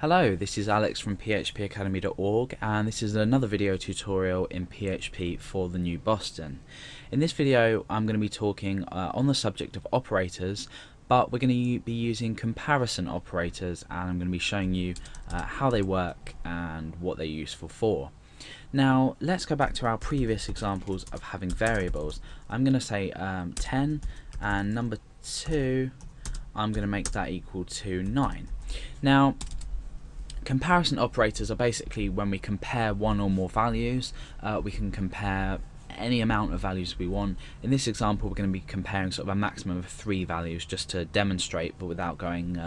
Hello, this is Alex from phpacademy.org, and this is another video tutorial in PHP for the new Boston. In this video I'm going to be talking on the subject of operators, but we're going to be using comparison operators, and I'm going to be showing you how they work and what they're useful for. Now let's go back to our previous examples of having variables. I'm going to say 10, and number 2 I'm going to make that equal to 9. Now comparison operators are basically when we compare one or more values. We can compare any amount of values we want. In this example we're going to be comparing sort of a maximum of 3 values just to demonstrate, but without going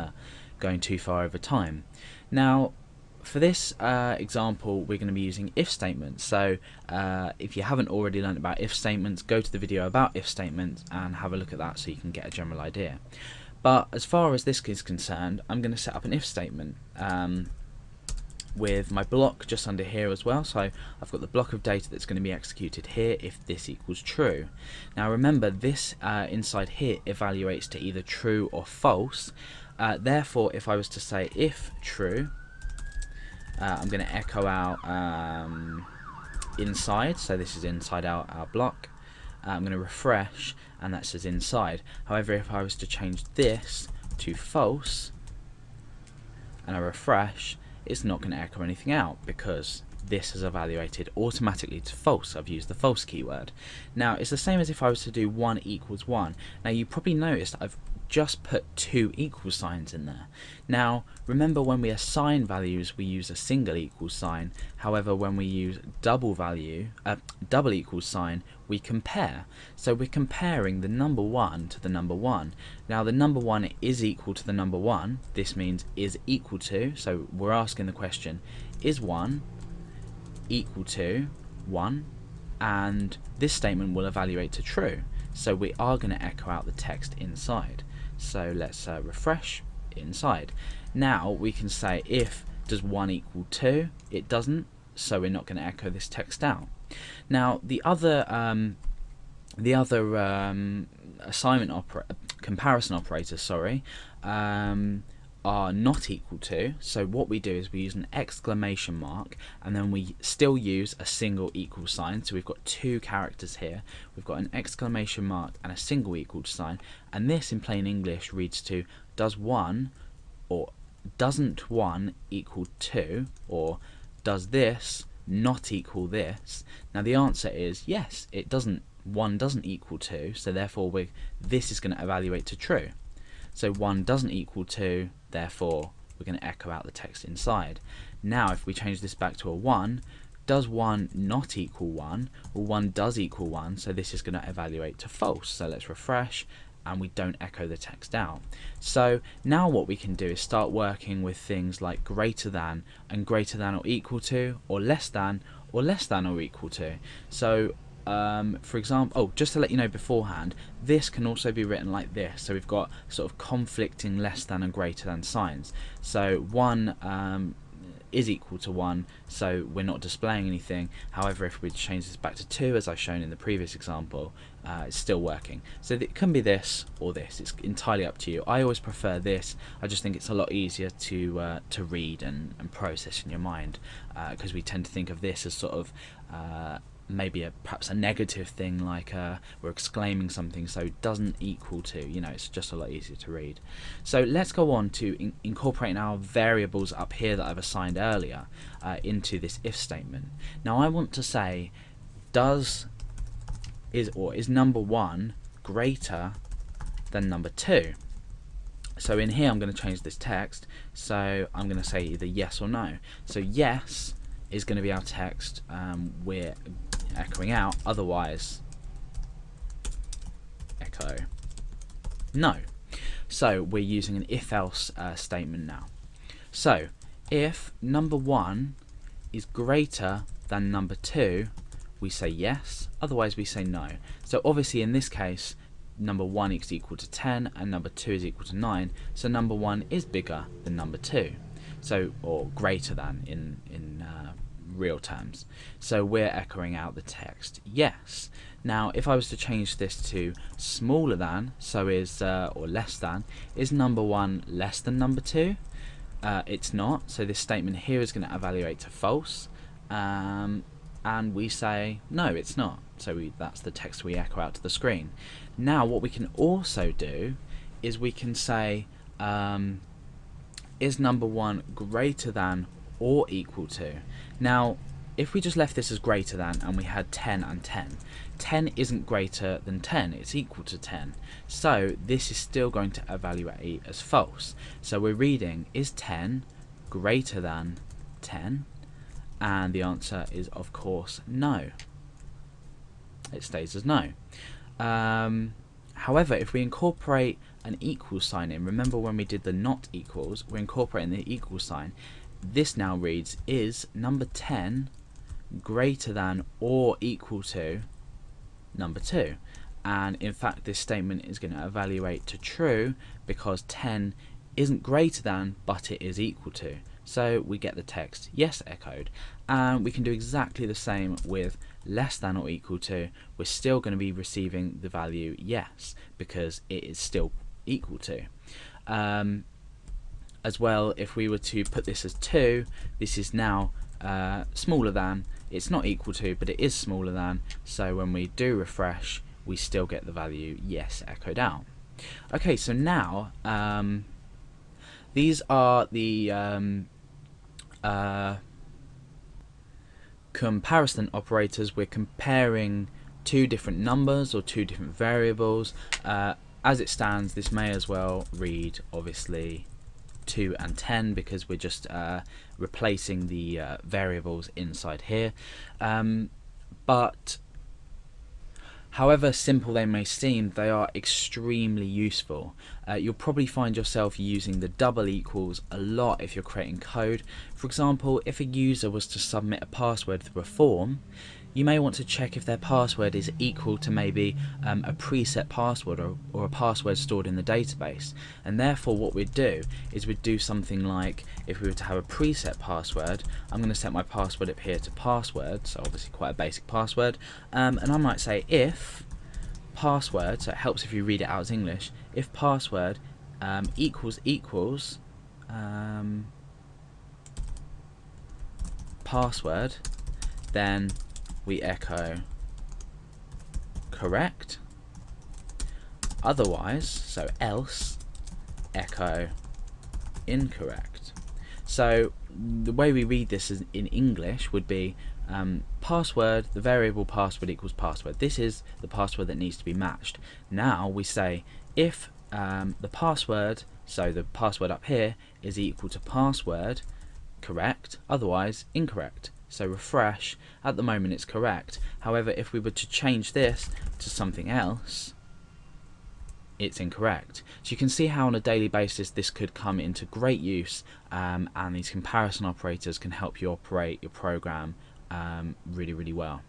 too far over time. Now for this example we're going to be using if statements. So if you haven't already learned about if statements, go to the video about if statements and have a look at that so you can get a general idea. But as far as this is concerned, I'm going to set up an if statement with my block just under here as well. So I've got the block of data that's going to be executed here if this equals true. Now remember, this inside here evaluates to either true or false. Therefore if I was to say if true, I'm going to echo out inside, so this is inside our block. I'm going to refresh and that says inside. However, if I was to change this to false and I refresh, it's not going to echo anything out because this has evaluated automatically to false. I've used the false keyword. Now it's the same as if I was to do 1 equals 1. Now you probably noticed I've just put 2 equal signs in there. Now remember, when we assign values we use a single equal sign. However, when we use double equal sign, we compare. So we're comparing the number 1 to the number 1. Now the number 1 is equal to the number 1. This means is equal to, so we're asking the question, is 1 equal to 1? And this statement will evaluate to true. So we are going to echo out the text inside. So let's refresh inside. Now we can say if does 1 equal 2? It doesn't, so we're not going to echo this text out. Now the other comparison operators, sorry, are not equal to. So what we do is we use an exclamation mark and then we still use a single equal sign. So we've got 2 characters here. We've got an exclamation mark and a single equal sign, and this in plain English reads to does 1 or doesn't 1 equal 2, or does this not equal this? Now the answer is yes, it doesn't. 1 doesn't equal 2, so therefore this is going to evaluate to true. So 1 doesn't equal 2, therefore we're going to echo out the text inside. Now if we change this back to a 1, does 1 not equal 1? Well, 1 does equal 1, so this is going to evaluate to false. So let's refresh and we don't echo the text out. So now what we can do is start working with things like greater than and greater than or equal to, or less than or equal to. So for example, just to let you know beforehand, this can also be written like this. So we've got sort of conflicting less than and greater than signs. So 1 is equal to 1, so we're not displaying anything. However, if we change this back to 2 as I shown in the previous example, it's still working. So it can be this or this, it's entirely up to you. I always prefer this. I just think it's a lot easier to read and process in your mind, because we tend to think of this as sort of maybe perhaps a negative thing, like we're exclaiming something, so doesn't equal to, you know, it's just a lot easier to read. So let's go on to incorporating our variables up here that I've assigned earlier into this if statement. Now I want to say is number 1 greater than number 2? So in here I'm going to change this text, so I'm going to say either yes or no. So yes is going to be our text, we're echoing out, otherwise echo no. So we're using an if-else statement now. So if number 1 is greater than number 2, we say yes, otherwise we say no. So obviously in this case number 1 is equal to 10 and number 2 is equal to 9, so number 1 is bigger than number 2, so, or greater than in real terms. So we're echoing out the text yes. Now if I was to change this to smaller than, so is or less than, is number 1 less than number 2? it's not, so this statement here is going to evaluate to false, and we say no, it's not, so that's the text we echo out to the screen. Now what we can also do is we can say is number 1 greater than or equal to. Now if we just left this as greater than and we had 10 and 10, 10 isn't greater than 10, it's equal to 10. So this is still going to evaluate as false. So we're reading, is 10 greater than 10? And the answer is, of course, no. It stays as no. However, if we incorporate an equal sign in, remember when we did the not equals, we're incorporating the equal sign. This now reads, is number 10 greater than or equal to number 2? And in fact this statement is going to evaluate to true because 10 isn't greater than but it is equal to. So we get the text yes echoed, and we can do exactly the same with less than or equal to. We're still going to be receiving the value yes because it is still equal to. As well, if we were to put this as 2, this is now smaller than, it's not equal to, but it is smaller than, so when we do refresh we still get the value yes echoed out. Okay, so now these are the comparison operators. We're comparing two different numbers or two different variables. As it stands, this may as well read obviously 2 and 10 because we're just replacing the variables inside here, but however simple they may seem, they are extremely useful. You'll probably find yourself using the double equals a lot if you're creating code. For example, if a user was to submit a password through a form, you may want to check if their password is equal to maybe a preset password or a password stored in the database. And therefore what we'd do is we'd do something like, if we were to have a preset password, I'm going to set my password up here to password, so obviously quite a basic password, and I might say if password, so it helps if you read it out as English, if password equals password, then we echo correct, otherwise, so else, echo incorrect. So the way we read this is in English would be password, the variable password equals password. This is the password that needs to be matched. Now we say if the password, so the password up here, is equal to password, correct, otherwise incorrect. So refresh, at the moment it's correct. However, if we were to change this to something else, it's incorrect. So you can see how on a daily basis this could come into great use, and these comparison operators can help you operate your program really, really well.